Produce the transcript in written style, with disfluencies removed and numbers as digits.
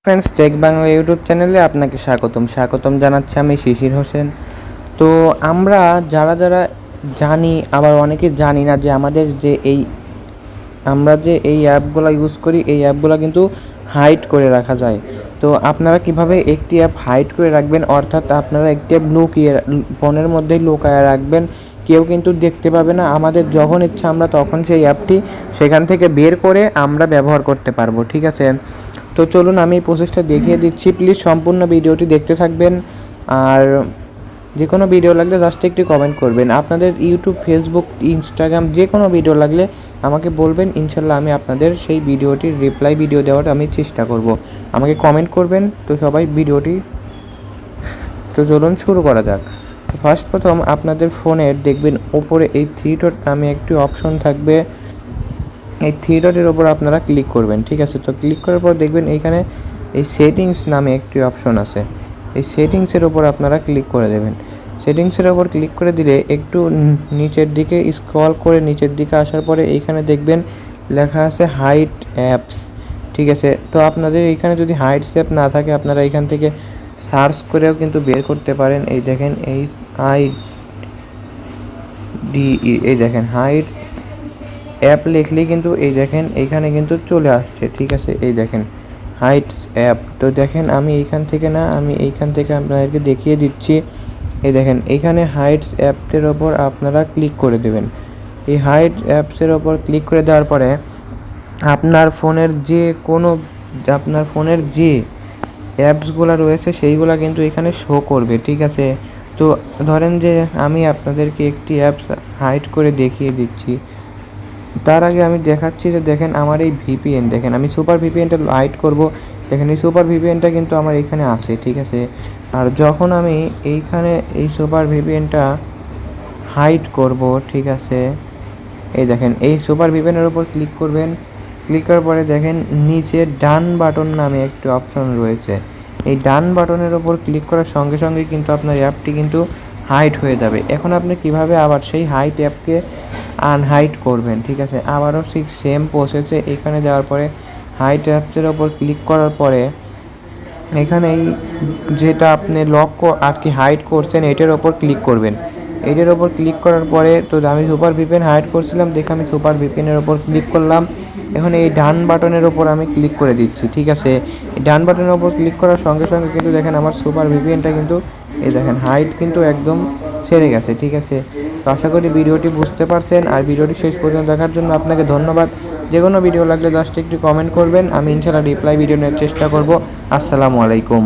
Friends, take Bangla YouTube চ্যানেলে আপনাকে স্বাগতম জানাচ্ছি আমি শিশির হোসেন। তো আমরা যারা জানি, আবার অনেকে জানি না যে আমরা যে এই অ্যাপগুলো ইউজ করি, এই অ্যাপগুলো কিন্তু হাইড করে রাখা যায়। তো আপনারা কিভাবে একটি অ্যাপ হাইড করে রাখবেন, অর্থাৎ আপনারা একটি অ্যাপ ফোনের মধ্যেই লুকিয়ে রাখবেন, কেউ কিন্তু দেখতে পাবে না। আমাদের যখন ইচ্ছা আমরা তখন সেই অ্যাপটি সেখান থেকে বের করে আমরা ব্যবহার করতে পারবো। ঠিক আছে, তো চলুন আমি প্রসেসটা দেখিয়ে দিচ্ছি। প্লিজ সম্পূর্ণ ভিডিওটি দেখতে থাকবেন। আর যে কোনো ভিডিও লাগলে জাস্ট একটি কমেন্ট করবেন। আপনাদের ইউটিউব, ফেসবুক, ইনস্টাগ্রাম যে কোনো ভিডিও লাগলে আমাকে বলবেন, ইনশাল্লাহ আমি আপনাদের সেই ভিডিওটির রিপ্লাই ভিডিও দেওয়ার আমি চেষ্টা করব। আমাকে কমেন্ট করবেন। তো সবাই ভিডিওটি, তো চলুন শুরু করা যাক। প্রথম আপনাদের ফোনের দেখবেন ওপরে এই থ্রি ডট নামে একটি অপশন থাকবে। এই থ্রি ডটের ওপর আপনারা ক্লিক করবেন। ঠিক আছে, তো ক্লিক করার পর দেখবেন এইখানে এই সেটিংস নামে একটি অপশন আছে। এই সেটিংসের ওপর আপনারা ক্লিক করে দেবেন। সেটিংসের ওপর ক্লিক করে দিলে একটু নিচের দিকে স্ক্রল করে নিচের দিকে আসার পরে এইখানে দেখবেন লেখা আছে হাইড অ্যাপস। ঠিক আছে, তো আপনাদের এইখানে যদি হাইডস অ্যাপ না থাকে আপনারা এইখান থেকে সার্চ করেও কিন্তু বের করতে পারেন। এই দেখেন এই দেখেন হাইডস অ্যাপ লিখলেই কিন্তু এই দেখেন এইখানে কিন্তু চলে আসছে। ঠিক আছে, এই দেখেন হাইডস অ্যাপ। তো দেখেন আমি এইখান থেকে আপনাদেরকে দেখিয়ে দিচ্ছি। এই দেখেন এইখানে হাইডস অ্যাপের ওপর আপনারা ক্লিক করে দেবেন। এই হাইড অ্যাপসের ওপর ক্লিক করে দেওয়ার পরে আপনার ফোনের যে অ্যাপসগুলো রয়েছে সেইগুলো কিন্তু এখানে শো করবে। ঠিক আছে, তো ধরেন যে আমি আপনাদেরকে একটি অ্যাপস হাইড করে দেখিয়ে দিচ্ছি। তার আগে আমি দেখাচ্ছি যে দেখেন আমার এই ভিপিএন, দেখেন আমি সুপার ভিপিএনটা হাইড করব। দেখেন এই সুপার ভিপিএনটা কিন্তু আমার এখানে আছে। ঠিক আছে, আর যখন আমি এইখানে এই সুপার ভিপিএনটা হাইড করব, ঠিক আছে, এই দেখেন এই সুপার ভিপিএনের উপর ক্লিক করবেন। ক্লিক করার পরে দেখেন নিচে ডান বাটন নামে একটি অপশন রয়েছে। এই ডান বাটনের ওপর ক্লিক করার সঙ্গে সঙ্গে কিন্তু আপনার অ্যাপটি কিন্তু হাইড হয়ে যাবে। এখন আপনি কিভাবে আবার সেই হাইড অ্যাপকে আনহাইড করবেন? ঠিক আছে, আবারও ঠিক সেম প্রসেসে এখানে যাওয়ার পরে হাইড অ্যাপসের ওপর ক্লিক করার পরে এখানে এই যেটা আপনি আর কি হাইড করছেন এটার ওপর ক্লিক করবেন। এটার ওপর ক্লিক করার পরে তো আমি সুপার ভিপিএন হাইড করছিলাম, দেখে আমি সুপার ভিপিএনের ওপর ক্লিক করলাম। এখন এই ডান বাটনের ওপর আমি ক্লিক করে দিচ্ছি। ঠিক আছে, এই ডান বাটনের ওপর ক্লিক করার সঙ্গে সঙ্গে কিন্তু দেখেন আমার সুপার ভিপিএনটা কিন্তু এই দেখেন হাইড কিন্তু একদম ছেড়ে গেছে। ঠিক আছে, তো আশা করি ভিডিওটি বুঝতে পারছেন। আর ভিডিওটি শেষ পর্যন্ত দেখার জন্য আপনাকে ধন্যবাদ। যে কোনো ভিডিও লাগলে জাস্ট একটু কমেন্ট করবেন, আমি ইনশাআল্লাহ রিপ্লাই ভিডিও নেওয়ার চেষ্টা করব। আসসালামু আলাইকুম।